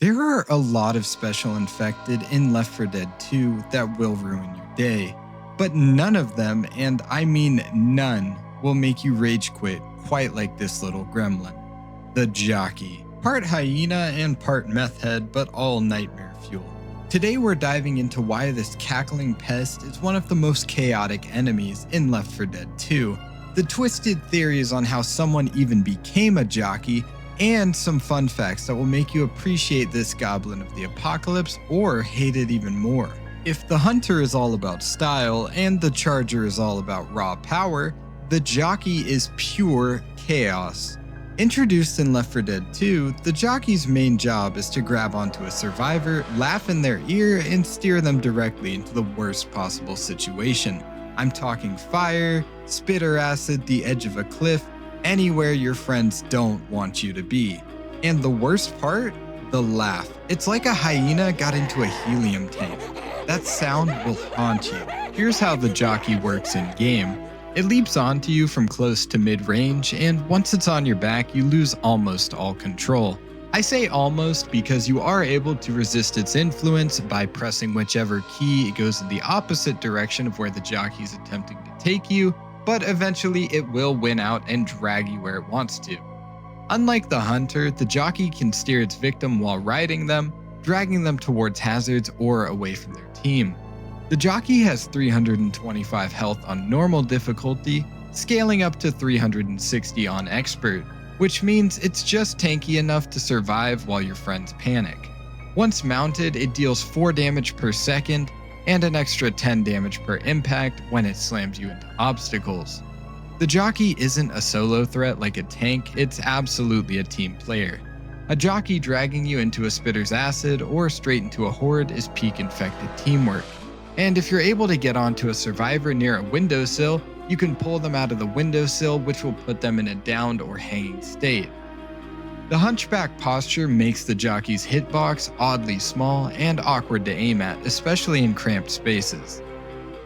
There are a lot of special infected in Left 4 Dead 2 that will ruin your day, but none of them, and I mean none, will make you rage quit quite like this little gremlin. The Jockey. Part hyena and part meth head, but all nightmare fuel. Today we're diving into why this cackling pest is one of the most chaotic enemies in Left 4 Dead 2, the twisted theories on how someone even became a jockey, and some fun facts that will make you appreciate this goblin of the apocalypse or hate it even more. If the hunter is all about style and the charger is all about raw power, the jockey is pure chaos. Introduced in Left 4 Dead 2, the jockey's main job is to grab onto a survivor, laugh in their ear, and steer them directly into the worst possible situation. I'm talking fire, spit or acid, the edge of a cliff, anywhere your friends don't want you to be. And the worst part? The laugh. It's like a hyena got into a helium tank. That sound will haunt you. Here's how the jockey works in game. It leaps onto you from close to mid-range, and once it's on your back, you lose almost all control. I say almost because you are able to resist its influence by pressing whichever key it goes in the opposite direction of where the jockey's attempting to take you, but eventually it will win out and drag you where it wants to. Unlike the hunter, the jockey can steer its victim while riding them, dragging them towards hazards or away from their team. The jockey has 325 health on normal difficulty, scaling up to 360 on expert, which means it's just tanky enough to survive while your friends panic. Once mounted, it deals 4 damage per second, and an extra 10 damage per impact when it slams you into obstacles. The jockey isn't a solo threat like a tank, it's absolutely a team player. A jockey dragging you into a spitter's acid or straight into a horde is peak infected teamwork. And if you're able to get onto a survivor near a windowsill, you can pull them out of the windowsill, which will put them in a downed or hanging state. The hunchback posture makes the jockey's hitbox oddly small and awkward to aim at, especially in cramped spaces.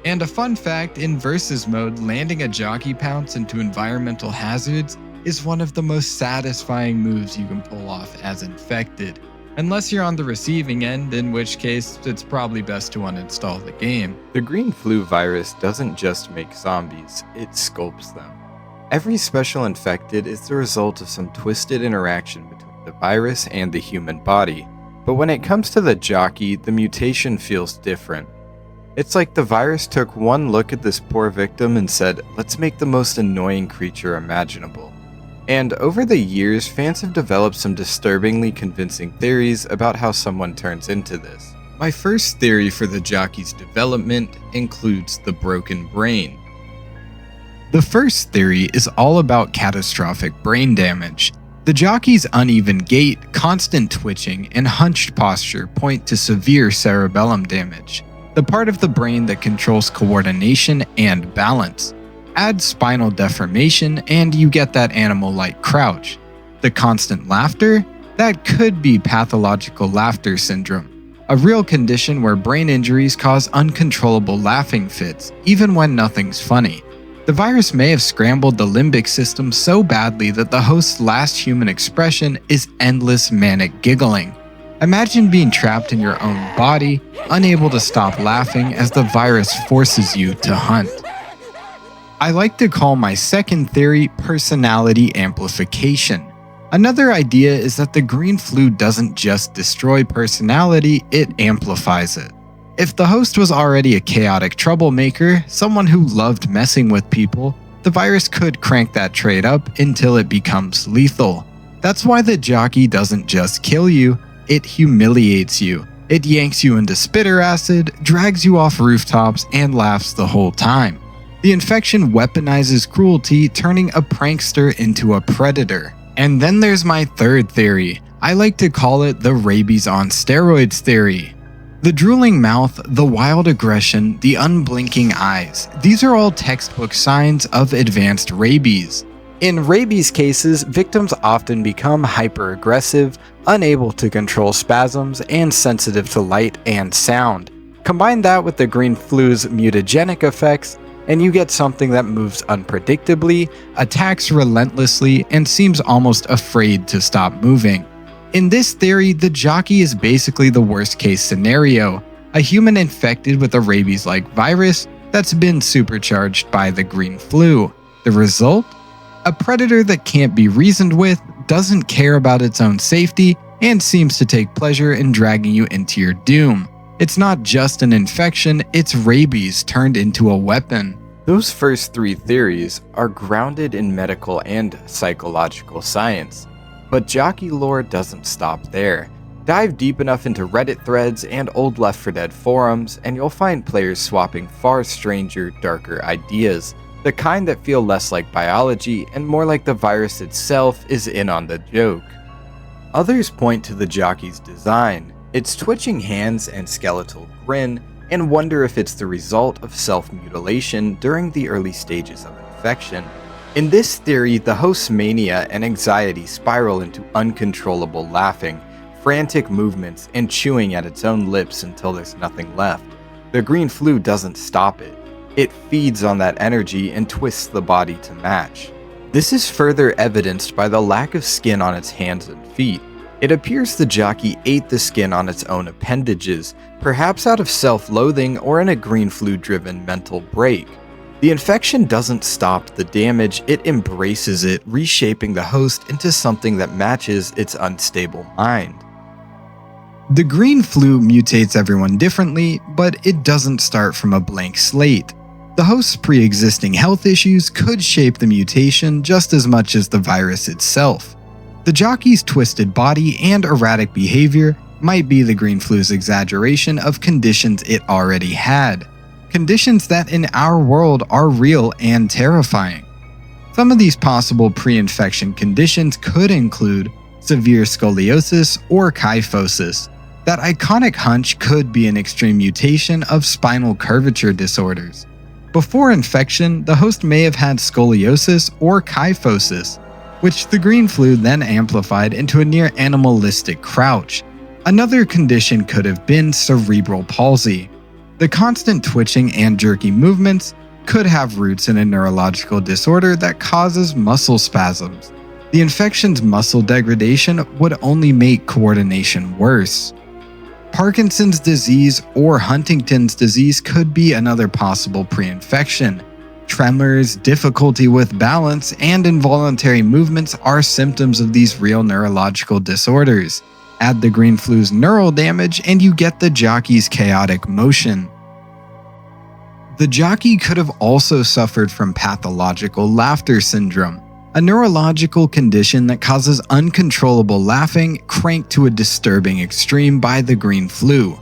And a fun fact, in versus mode, landing a jockey pounce into environmental hazards is one of the most satisfying moves you can pull off as infected. Unless you're on the receiving end, in which case it's probably best to uninstall the game. The green flu virus doesn't just make zombies, it sculpts them. Every special infected is the result of some twisted interaction between the virus and the human body, but when it comes to the jockey, the mutation feels different. It's like the virus took one look at this poor victim and said, let's make the most annoying creature imaginable. And over the years, fans have developed some disturbingly convincing theories about how someone turns into this. My first theory for the jockey's development includes the broken brain. The first theory is all about catastrophic brain damage. The jockey's uneven gait, constant twitching, and hunched posture point to severe cerebellum damage, the part of the brain that controls coordination and balance. Add spinal deformation and you get that animal-like crouch. The constant laughter? That could be pathological laughter syndrome, a real condition where brain injuries cause uncontrollable laughing fits, even when nothing's funny. The virus may have scrambled the limbic system so badly that the host's last human expression is endless manic giggling. Imagine being trapped in your own body, unable to stop laughing as the virus forces you to hunt. I like to call my second theory personality amplification. Another idea is that the green flu doesn't just destroy personality, it amplifies it. If the host was already a chaotic troublemaker, someone who loved messing with people, the virus could crank that trait up until it becomes lethal. That's why the jockey doesn't just kill you, it humiliates you. It yanks you into spitter acid, drags you off rooftops, and laughs the whole time. The infection weaponizes cruelty, turning a prankster into a predator. And then there's my third theory. I like to call it the rabies on steroids theory. The drooling mouth, the wild aggression, the unblinking eyes, these are all textbook signs of advanced rabies. In rabies cases, victims often become hyper-aggressive, unable to control spasms, and sensitive to light and sound. Combine that with the green flu's mutagenic effects, and you get something that moves unpredictably, attacks relentlessly, and seems almost afraid to stop moving. In this theory, the Jockey is basically the worst case scenario, a human infected with a rabies-like virus that's been supercharged by the green flu. The result? A predator that can't be reasoned with, doesn't care about its own safety, and seems to take pleasure in dragging you into your doom. It's not just an infection, it's rabies turned into a weapon. Those first three theories are grounded in medical and psychological science. But Jockey lore doesn't stop there. Dive deep enough into Reddit threads and old Left 4 Dead forums, and you'll find players swapping far stranger, darker ideas. The kind that feel less like biology and more like the virus itself is in on the joke. Others point to the Jockey's design, its twitching hands and skeletal grin, and wonder if it's the result of self-mutilation during the early stages of infection. In this theory, the host's mania and anxiety spiral into uncontrollable laughing, frantic movements, and chewing at its own lips until there's nothing left. The green flu doesn't stop it. It feeds on that energy and twists the body to match. This is further evidenced by the lack of skin on its hands and feet. It appears the Jockey ate the skin on its own appendages, perhaps out of self-loathing or in a green flu-driven mental break. The infection doesn't stop the damage, it embraces it, reshaping the host into something that matches its unstable mind. The green flu mutates everyone differently, but it doesn't start from a blank slate. The host's pre-existing health issues could shape the mutation just as much as the virus itself. The Jockey's twisted body and erratic behavior might be the green flu's exaggeration of conditions it already had. Conditions that in our world are real and terrifying. Some of these possible pre-infection conditions could include severe scoliosis or kyphosis. That iconic hunch could be an extreme mutation of spinal curvature disorders. Before infection, the host may have had scoliosis or kyphosis, which the green flu then amplified into a near animalistic crouch. Another condition could have been cerebral palsy. The constant twitching and jerky movements could have roots in a neurological disorder that causes muscle spasms. The infection's muscle degradation would only make coordination worse. Parkinson's disease or Huntington's disease could be another possible pre-infection. Tremors, difficulty with balance, and involuntary movements are symptoms of these real neurological disorders. Add the green flu's neural damage and you get the Jockey's chaotic motion. The Jockey could have also suffered from pathological laughter syndrome, a neurological condition that causes uncontrollable laughing cranked to a disturbing extreme by the green flu.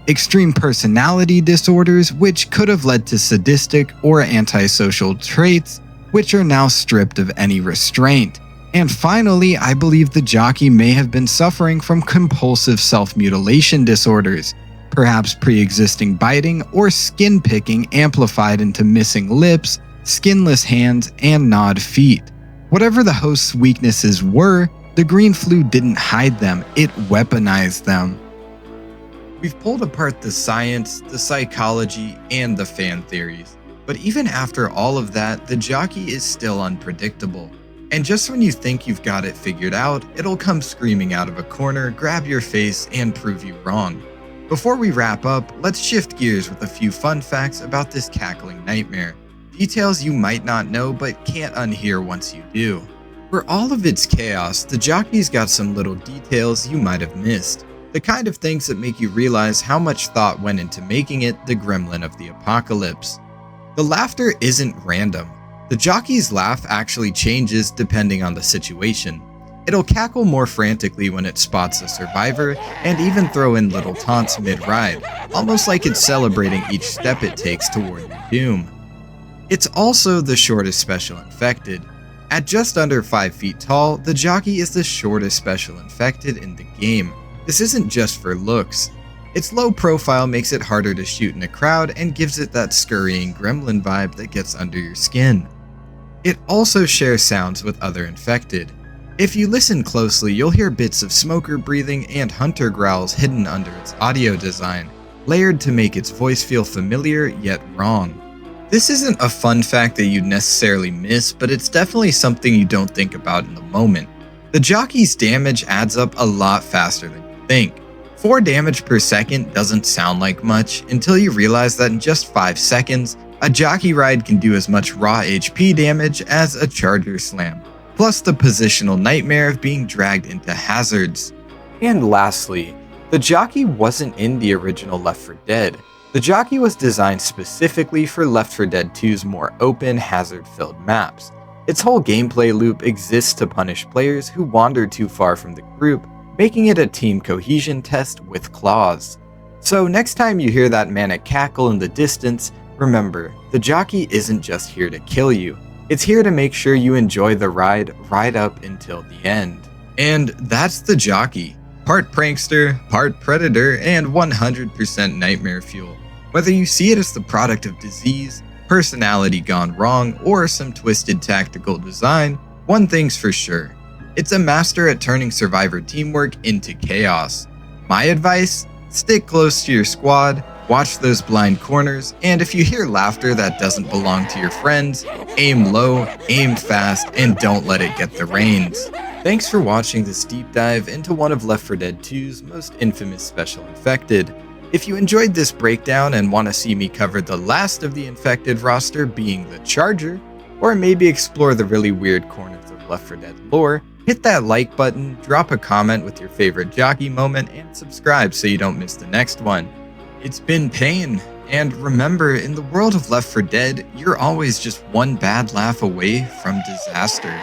Extreme personality disorders, which could have led to sadistic or antisocial traits, which are now stripped of any restraint. And finally, I believe the Jockey may have been suffering from compulsive self-mutilation disorders, perhaps pre-existing biting or skin picking amplified into missing lips, skinless hands, and gnawed feet. Whatever the host's weaknesses were, the green flu didn't hide them, it weaponized them. We've pulled apart the science, the psychology, and the fan theories, but even after all of that, the Jockey is still unpredictable. And just when you think you've got it figured out, it'll come screaming out of a corner, grab your face, and prove you wrong. Before we wrap up, let's shift gears with a few fun facts about this cackling nightmare. Details you might not know but can't unhear once you do. For all of its chaos, the Jockey's got some little details you might have missed. The kind of things that make you realize how much thought went into making it the gremlin of the apocalypse. The laughter isn't random. The Jockey's laugh actually changes depending on the situation. It'll cackle more frantically when it spots a survivor, and even throw in little taunts mid-ride, almost like it's celebrating each step it takes toward your doom. It's also the shortest special infected. At just under 5 feet tall, the Jockey is the shortest special infected in the game. This isn't just for looks. Its low profile makes it harder to shoot in a crowd and gives it that scurrying gremlin vibe that gets under your skin. It also shares sounds with other infected. If you listen closely, you'll hear bits of smoker breathing and hunter growls hidden under its audio design, layered to make its voice feel familiar yet wrong. This isn't a fun fact that you'd necessarily miss, but it's definitely something you don't think about in the moment. The Jockey's damage adds up a lot faster than you think. 4 damage per second doesn't sound like much until you realize that in just 5 seconds, a Jockey ride can do as much raw HP damage as a Charger Slam, plus the positional nightmare of being dragged into hazards. And lastly, the Jockey wasn't in the original Left 4 Dead. The Jockey was designed specifically for Left 4 Dead 2's more open, hazard-filled maps. Its whole gameplay loop exists to punish players who wander too far from the group, making it a team cohesion test with claws. So next time you hear that manic cackle in the distance, remember, the Jockey isn't just here to kill you. It's here to make sure you enjoy the ride right up until the end. And that's the Jockey. Part prankster, part predator, and 100% nightmare fuel. Whether you see it as the product of disease, personality gone wrong, or some twisted tactical design, one thing's for sure. It's a master at turning survivor teamwork into chaos. My advice? Stick close to your squad, watch those blind corners, and if you hear laughter that doesn't belong to your friends, aim low, aim fast, and don't let it get the reins. Thanks for watching this deep dive into one of Left 4 Dead 2's most infamous special infected. If you enjoyed this breakdown and want to see me cover the last of the infected roster being the Charger, or maybe explore the really weird corners of Left 4 Dead lore, hit that like button, drop a comment with your favorite Jockey moment, and subscribe so you don't miss the next one. It's been Pain, and remember, in the world of Left 4 Dead, you're always just one bad laugh away from disaster.